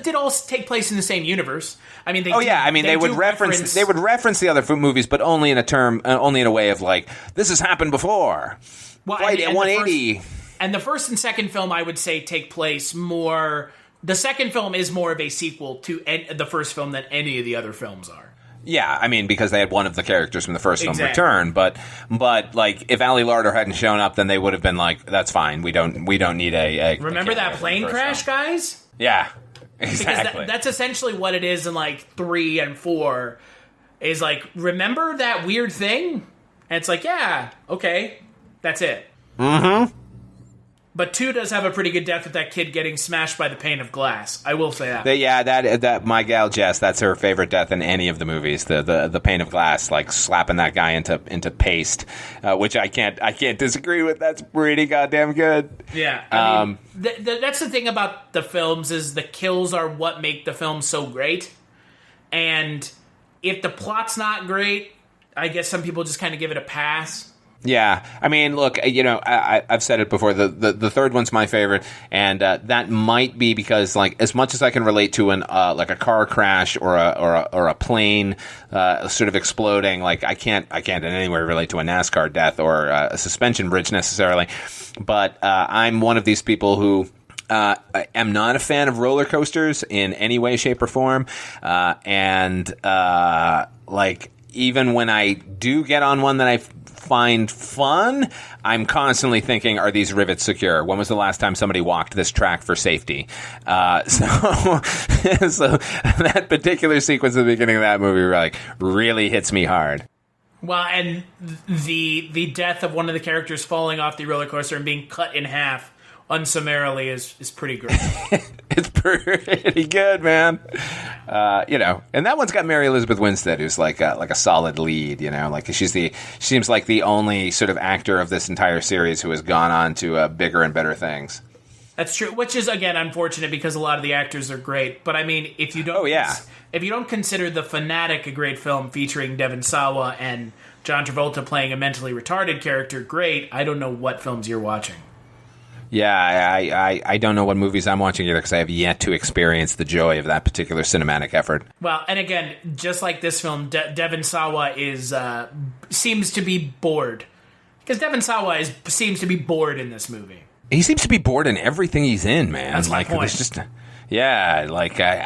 did all take place in the same universe. I mean, they would reference the other movies, but only in a way of like, this has happened before. Well, Flight at 180. And the first and second film, I would say, take place more... The second film is more of a sequel to the first film than any of the other films are. Yeah, I mean, because they had one of the characters from the first film return, but like, if Ali Larder hadn't shown up, then they would have been like, that's fine, we don't need a remember that plane crash, guys? Yeah, exactly. Because that's essentially what it is in, like, 3 and 4, is like, remember that weird thing? And it's like, yeah, okay, that's it. Mm-hmm. But 2 does have a pretty good death with that kid getting smashed by the pane of glass. I will say that. That my gal Jess, that's her favorite death in any of the movies. The pane of glass, like slapping that guy into paste, which I can't disagree with. That's pretty goddamn good. Yeah, I mean, that's the thing about the films is the kills are what make the film so great. And if the plot's not great, I guess some people just kind of give it a pass. Yeah, I mean, look, I've said it before. The third one's my favorite, and that might be because, like, as much as I can relate to like a car crash or a plane sort of exploding, like I can't in any way relate to a NASCAR death or a suspension bridge necessarily. But I'm one of these people who. I am not a fan of roller coasters in any way, shape, or form, and like even when I do get on one that I find fun, I'm constantly thinking, are these rivets secure? When was the last time somebody walked this track for safety? So that particular sequence at the beginning of that movie really hits me hard. Well, and the death of one of the characters falling off the roller coaster and being cut in half unsummarily is pretty great. It's pretty good, man. And that one's got Mary Elizabeth Winstead, who's like a solid lead. Like she seems like the only sort of actor of this entire series who has gone on to bigger and better things. That's true, which is again unfortunate because a lot of the actors are great. But I mean, if you don't, if you don't consider The Fanatic a great film featuring Devon Sawa and John Travolta playing a mentally retarded character great, I don't know what films you're watching. Yeah, I don't know what movies I'm watching either because I have yet to experience the joy of that particular cinematic effort. Well, and again, just like this film, Devon Sawa seems to be bored. Because Devon Sawa seems to be bored in this movie. He seems to be bored in everything he's in, man. That's my point. It's just, I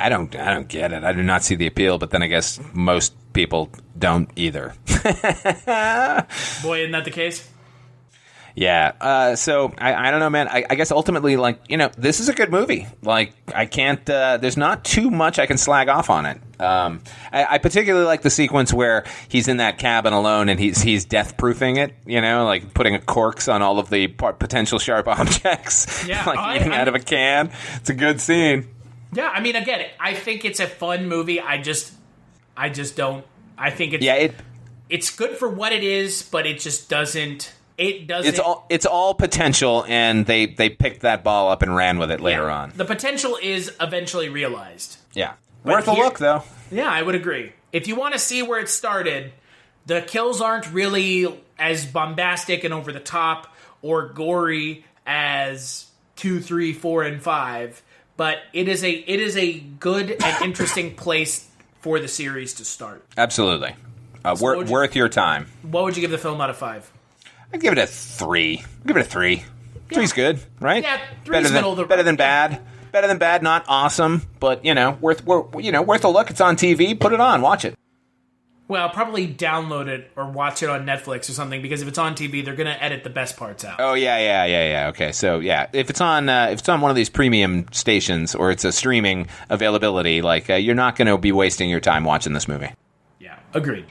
don't get it. I do not see the appeal, but then I guess most people don't either. Boy, isn't that the case? Yeah, so I don't know, man. I guess ultimately, this is a good movie. Like, I can't. There's not too much I can slag off on it. I particularly like the sequence where he's in that cabin alone and he's death-proofing it. Like putting corks on all of the potential sharp objects. Yeah, eating out of a can. It's a good scene. Yeah, I mean, again, I think it's a fun movie. I just don't. I think it's it's good for what it is, but it just doesn't. it doesn't. It's all potential, and they picked that ball up and ran with it later on. The potential is eventually realized. Yeah. But Worth a look, though. Yeah, I would agree. If you want to see where it started, the kills aren't really as bombastic and over the top or gory as 2, 3, 4, and 5, but it is a good and interesting place for the series to start. Absolutely. Worth your time. What would you give the film out of 5? I'd give it a 3. Give it a 3. Yeah. 3's good, right? Yeah, 3's middle of the road. Better than bad. Better than bad, not awesome, but worth a look. It's on TV. Put it on, watch it. Well, probably download it or watch it on Netflix or something, because if it's on TV, they're going to edit the best parts out. Oh yeah. Okay, so yeah, if it's on one of these premium stations or it's a streaming availability, you're not going to be wasting your time watching this movie. Yeah, agreed.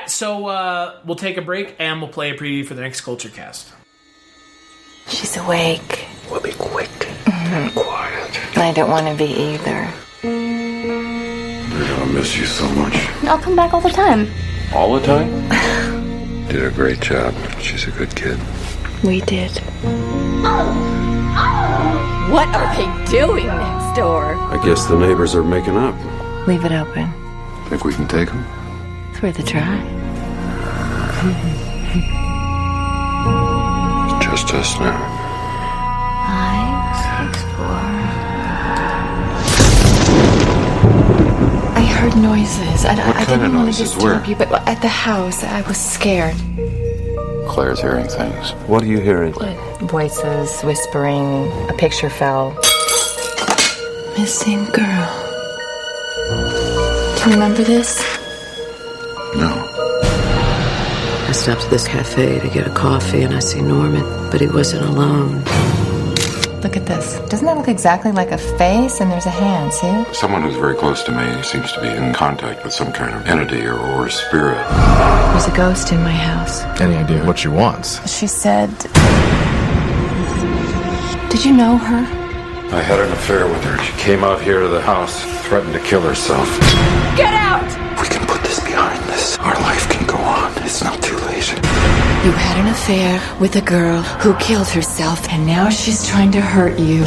So we'll take a break and we'll play a preview for the next Culture Cast. She's awake. We'll be quick and quiet. I don't want to be either. I'll miss you so much. I'll come back all the time. All the time? Did a great job. She's a good kid. We did. What are they doing next door? I guess the neighbors are making up. Leave it open. Think we can take them? It's worth a try. Just us now. 5, 6, 4. I heard noises. I didn't want to disturb you, but at the house, I was scared. Claire's hearing things. What are you hearing? Voices, whispering, a picture fell. Missing girl. Do you remember this? No. I stopped at this cafe to get a coffee and I see Norman, but he wasn't alone. Look at this. Doesn't that look exactly like a face? And there's a hand, see? Someone who's very close to me seems to be in contact with some kind of entity or spirit. There's a ghost in my house. Any idea what she wants? She said... Did you know her? I had an affair with her. She came out here to the house, threatened to kill herself. Get out! We can put this behind us. Our life can go on. It's not too late. You had an affair with a girl who killed herself, and now she's trying to hurt you.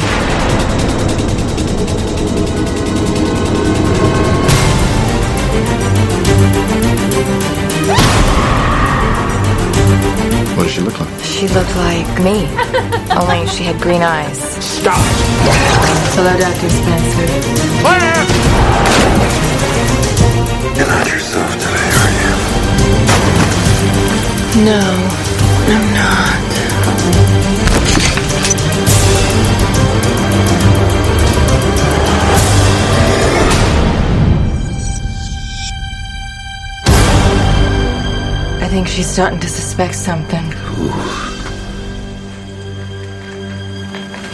What does she look like? She looked like me, only she had green eyes. Stop! Hello, Dr. Spencer. You're not yourself today, are you? No, I'm not. I think she's starting to suspect something.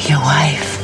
Your wife.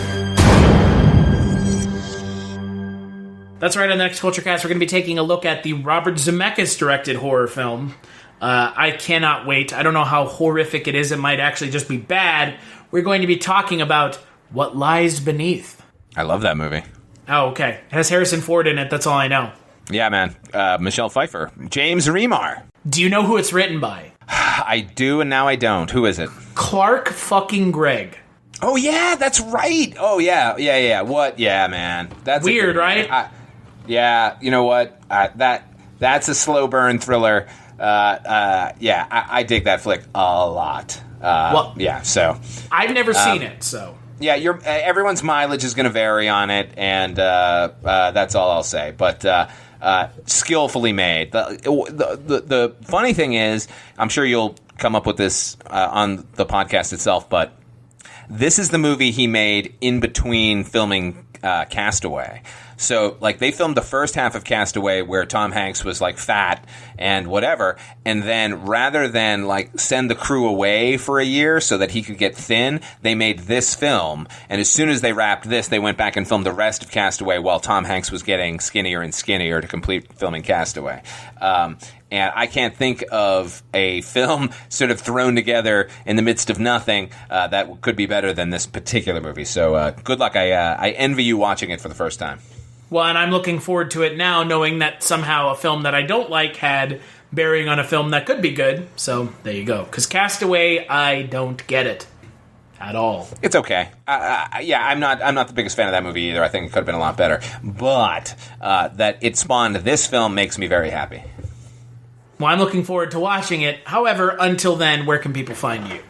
That's right, on the next Culture Cast, we're going to be taking a look at the Robert Zemeckis-directed horror film. I cannot wait. I don't know how horrific it is. It might actually just be bad. We're going to be talking about What Lies Beneath. I love that movie. Oh, okay. It has Harrison Ford in it. That's all I know. Yeah, man. Michelle Pfeiffer. James Remar. Do you know who it's written by? I do, and now I don't. Who is it? Clark fucking Gregg. Oh, yeah, that's right. Oh, yeah. What? Yeah, man. That's weird, right? Yeah, you know what? That's a slow burn thriller. I dig that flick a lot. So I've never seen it, so yeah, everyone's mileage is going to vary on it, and that's all I'll say. But skillfully made. The funny thing is, I'm sure you'll come up with this on the podcast itself, but this is the movie he made in between filming Castaway. So, they filmed the first half of Castaway where Tom Hanks was, fat and whatever, and then rather than, send the crew away for a year so that he could get thin, they made this film, and as soon as they wrapped this, they went back and filmed the rest of Castaway while Tom Hanks was getting skinnier and skinnier to complete filming Castaway. And I can't think of a film sort of thrown together in the midst of nothing that could be better than this particular movie. So good luck. I envy you watching it for the first time. Well, and I'm looking forward to it now, knowing that somehow a film that I don't like had bearing on a film that could be good. So there you go. Because Castaway, I don't get it at all. It's okay. I'm not the biggest fan of that movie either. I think it could have been a lot better. But that it spawned this film makes me very happy. Well, I'm looking forward to watching it. However, until then, where can people find you?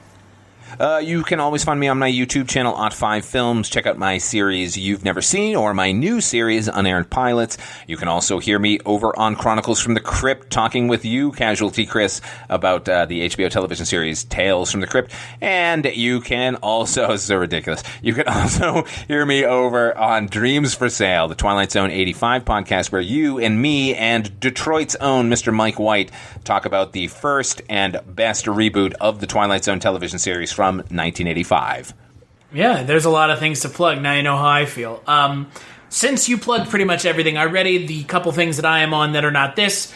You can always find me on my YouTube channel, OughtFive Films. Check out my series You've Never Seen or my new series, Unerrant Pilots. You can also hear me over on Chronicles from the Crypt, talking with you, Casualty Chris, about the HBO television series Tales from the Crypt. And you can also, this is so ridiculous, you can also hear me over on Dreams for Sale, the Twilight Zone 85 podcast, where you and me and Detroit's own Mr. Mike White talk about the first and best reboot of the Twilight Zone television series from 1985. Yeah, there's a lot of things to plug. Now you know how I feel. Since you plugged pretty much everything already, the couple things that I am on that are not this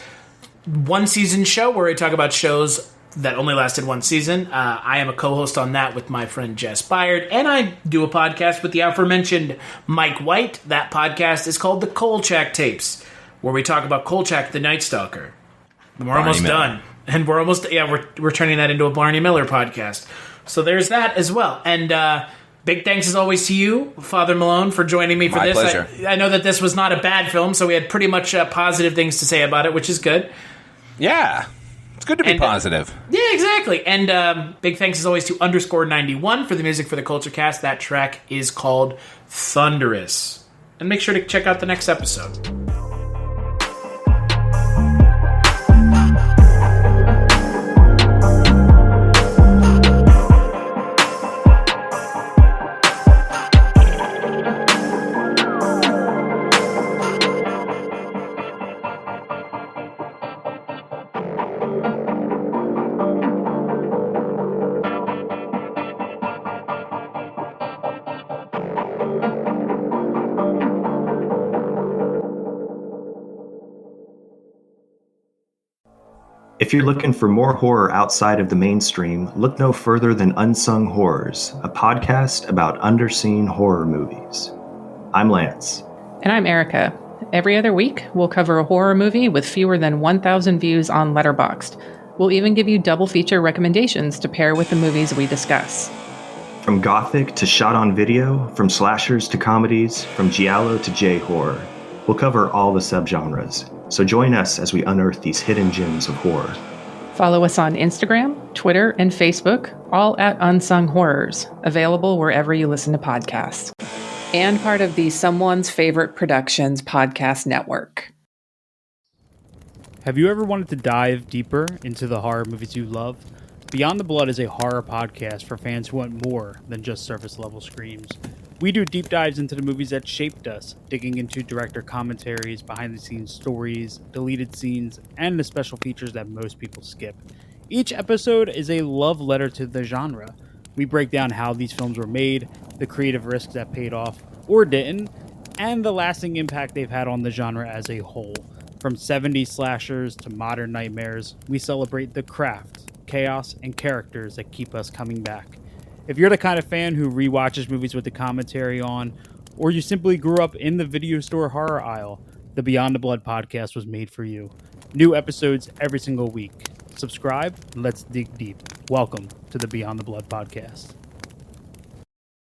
one-season show where I talk about shows that only lasted one season. I am a co-host on that with my friend Jess Byard, and I do a podcast with the aforementioned Mike White. That podcast is called The Kolchak Tapes, where we talk about Kolchak the Night Stalker. We're almost done. And we're almost, we're turning that into a Barney Miller podcast. So there's that as well. And big thanks as always to you, Father Malone, for joining me for this. My pleasure. I know that this was not a bad film, so we had pretty much positive things to say about it, which is good. Yeah. It's good to be positive. Yeah, exactly. And big thanks as always to _91 for the music for the Culture Cast. That track is called Thunderous. And make sure to check out the next episode. If you're looking for more horror outside of the mainstream, look no further than Unsung Horrors, a podcast about underseen horror movies. I'm Lance. And I'm Erica. Every other week, we'll cover a horror movie with fewer than 1,000 views on Letterboxd. We'll even give you double feature recommendations to pair with the movies we discuss. From gothic to shot on video, from slashers to comedies, from giallo to J-horror, we'll cover all the subgenres. So join us as we unearth these hidden gems of horror. Follow us on Instagram, Twitter, and Facebook, all at Unsung Horrors, available wherever you listen to podcasts. And part of the Someone's Favorite Productions podcast network. Have you ever wanted to dive deeper into the horror movies you love? Beyond the Blood is a horror podcast for fans who want more than just surface-level screams. We do deep dives into the movies that shaped us, digging into director commentaries, behind-the-scenes stories, deleted scenes, and the special features that most people skip. Each episode is a love letter to the genre. We break down how these films were made, the creative risks that paid off or didn't, and the lasting impact they've had on the genre as a whole. From 70s slashers to modern nightmares, we celebrate the craft, chaos, and characters that keep us coming back. If you're the kind of fan who rewatches movies with the commentary on, or you simply grew up in the video store horror aisle, the Beyond the Blood podcast was made for you. New episodes every single week. Subscribe, and let's dig deep. Welcome to the Beyond the Blood podcast.